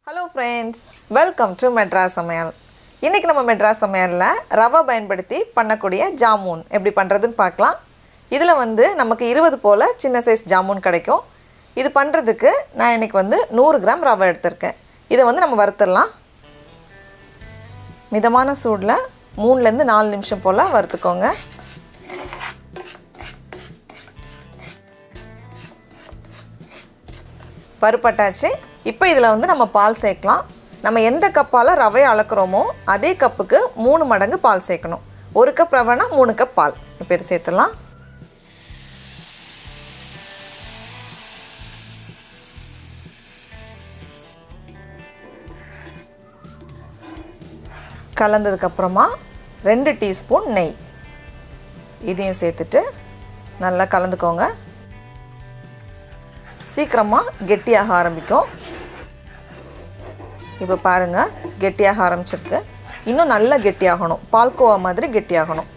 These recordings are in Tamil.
Hello friends, welcome to Madras Samayal. இன்னைக்கு நம்ம Madras Samayalல ரவா பயன்படுத்தி பண்ணக்கூடிய ஜாமுன் எப்படி பண்றதுன்னு பார்க்கலாம். இதுல வந்து நமக்கு 20 போல சின்ன சைஸ் ஜாமுன் கிடைக்கும். இது பண்றதுக்கு நான் இன்னைக்கு வந்து 100 கிராம் ரவை எடுத்துர்க்கேன். இத வந்து நம்ம வறுத்துறலாம். மிதமான சூடுல 3 ல இருந்து 4 நிமிஷம் போல வறுத்துக்கோங்க. பருப்பட்டாச்சு. இப்போ இதில் வந்து நம்ம பால் சேர்க்கலாம். நம்ம எந்த கப்பால் ரவையை அளக்குறோமோ அதே கப்புக்கு 3 மடங்கு பால் சேர்க்கணும். 1 கப் ரவைனா 3 கப் பால். இப்போ இதை சேர்த்துடலாம். கலந்ததுக்கப்புறமா 2 டீஸ்பூன் நெய் இதையும் சேர்த்துட்டு நல்லா கலந்துக்கோங்க. சீக்கிரமாக கெட்டியாக ஆரம்பிக்கும். இப்போ பாருங்கள், கெட்டியாக ஆரம்பிச்சிருக்கு. இன்னும் நல்லா கெட்டியாகணும். பால்கோவா மாதிரி கெட்டியாகணும்.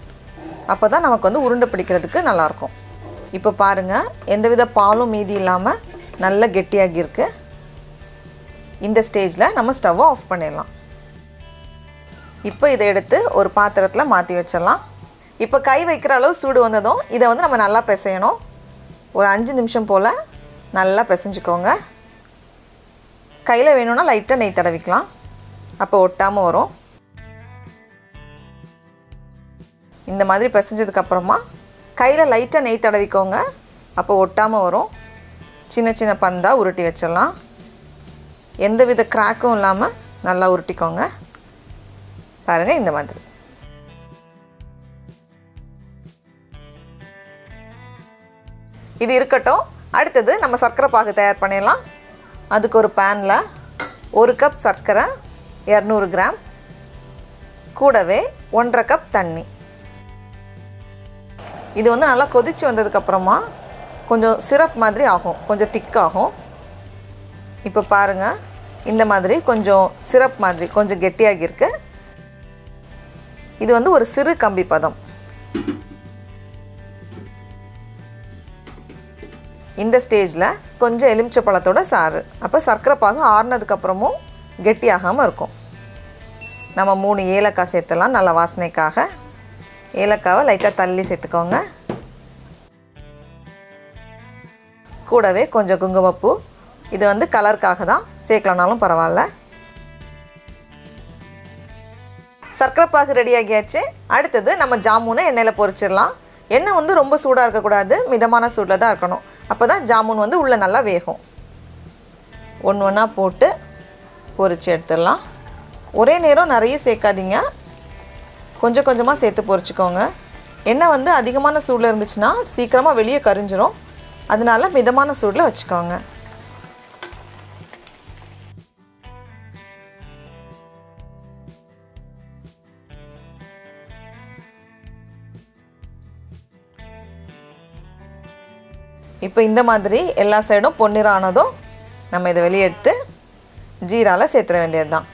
அப்போ தான் நமக்கு வந்து உருண்டை பிடிக்கிறதுக்கு நல்லாயிருக்கும். இப்போ பாருங்கள், எந்தவித பாலும் மீதி இல்லாமல் நல்லா கெட்டியாகிருக்கு. இந்த ஸ்டேஜில் நம்ம ஸ்டவ்வை ஆஃப் பண்ணிடலாம். இப்போ இதை எடுத்து ஒரு பாத்திரத்தில் மாற்றி வச்சிடலாம். இப்போ கை வைக்கிற அளவு சூடு வந்ததும் இதை வந்து நம்ம நல்லா பிசையணும். ஒரு 5 நிமிஷம் போல் நல்லா பிசைஞ்சுக்கோங்க. கையில் வேணும்னா லைட்டாக நெய் தடவிக்கலாம். அப்போ ஒட்டாமல் வரும். இந்த மாதிரி பிசைஞ்சதுக்கப்புறமா கையில் லைட்டாக நெய் தடவிக்கோங்க. அப்போ ஒட்டாமல் வரும். சின்ன சின்ன பந்தாக உருட்டி வச்சிடலாம். எந்தவித கிராக்கும் இல்லாமல் நல்லா உருட்டிக்கோங்க. பாருங்கள், இந்த மாதிரி. இது இருக்கட்டும். அடுத்தது நம்ம சர்க்கரை பாகு தயார் பண்ணிடலாம். அதுக்கு ஒரு பேனில் 1 கப் சர்க்கரை, 200 கிராம், கூடவே 1/2 கப் தண்ணி. இது வந்து நல்லா கொதித்து வந்ததுக்கப்புறமா கொஞ்சம் சிரப் மாதிரி ஆகும், கொஞ்சம் திக்காகும். இப்போ பாருங்கள், இந்த மாதிரி கொஞ்சம் சிரப் மாதிரி கொஞ்சம் கெட்டியாகிருக்கு. இது வந்து ஒரு சிறு கம்பி பதம். இந்த ஸ்டேஜில் கொஞ்சம் எலுமிச்சை பழத்தோட சாறு. அப்போ சர்க்கரை பாகு ஆறுனதுக்கப்புறமும் கெட்டியாகாமல் இருக்கும். நம்ம 3 ஏலக்காய் சேர்த்துலாம் நல்ல வாசனைக்காக. ஏலக்காவை லைட்டாக தள்ளி சேர்த்துக்கோங்க. கூடவே கொஞ்சம் குங்குமப்பூ. இது வந்து கலருக்காக தான், சேர்க்கலனாலும் பரவாயில்ல. சர்க்கரை பாகு ரெடி ஆகியாச்சு. அடுத்தது நம்ம ஜாமுனை எண்ணெயில் பொரிச்சிடலாம். எண்ணெய் வந்து ரொம்ப சூடாக இருக்கக்கூடாது, மிதமான சூடில் தான் இருக்கணும். அப்போ தான் ஜாமுன் வந்து உள்ளே நல்லா வேகும். ஒன்றா போட்டு பொரிச்சு எடுத்துடலாம். ஒரே நேரம் நிறைய சேர்க்காதீங்க, கொஞ்சம் கொஞ்சமாக சேர்த்து பொரிச்சுக்கோங்க. எண்ணெய் வந்து அதிகமான சூடில் இருந்துச்சுன்னா சீக்கிரமாக வெளியே கரிஞ்சிரும். அதனால மிதமான சூடில் வச்சுக்கோங்க. இப்போ இந்த மாதிரி எல்லா சைடும் பொன்னிறம் ஆனதும் நம்ம இதை வெளியே எடுத்து ஜீராவில் சேர்த்துட வேண்டியது தான்.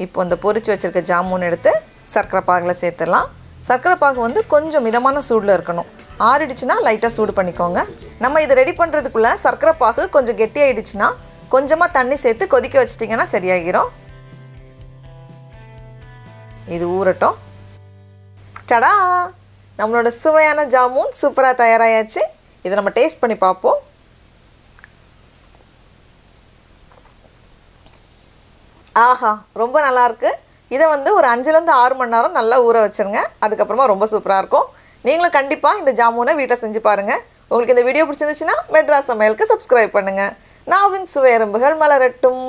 இப்போ இந்த பொரிச்சு வச்சுருக்க ஜாமுன் எடுத்து சர்க்கரை பாகில் சேர்த்துடலாம். சர்க்கரை பாகு வந்து கொஞ்சம் மிதமான சூடில் இருக்கணும். ஆறிடுச்சுன்னா லைட்டாக சூடு பண்ணிக்கோங்க. நம்ம இதை ரெடி பண்ணுறதுக்குள்ளே சர்க்கரை பாகு கொஞ்சம் கெட்டியாகிடுச்சுன்னா கொஞ்சமாக தண்ணி சேர்த்து கொதிக்க வச்சிட்டிங்கன்னா சரியாகிரும். இது ஊறட்டும். டடா, நம்மளோட சுவையான ஜாமுன் சூப்பராக தயாராகியாச்சு. இதை நம்ம டேஸ்ட் பண்ணி பார்ப்போம். ஆஹா, ரொம்ப நல்லாயிருக்கு. இதை வந்து ஒரு 5லேருந்து 6 மணி நேரம் நல்லா ஊற வச்சுருங்க. அதுக்கப்புறமா ரொம்ப சூப்பராக இருக்கும். நீங்களும் கண்டிப்பாக இந்த ஜாமுனை வீட்டை செஞ்சு பாருங்கள். உங்களுக்கு இந்த வீடியோ பிடிச்சிருந்துச்சுன்னா மெட்ராஸ் சமையலுக்கு சப்ஸ்கிரைப் பண்ணுங்கள். நாவின் சுவை எறும்புகள் மலரட்டும்.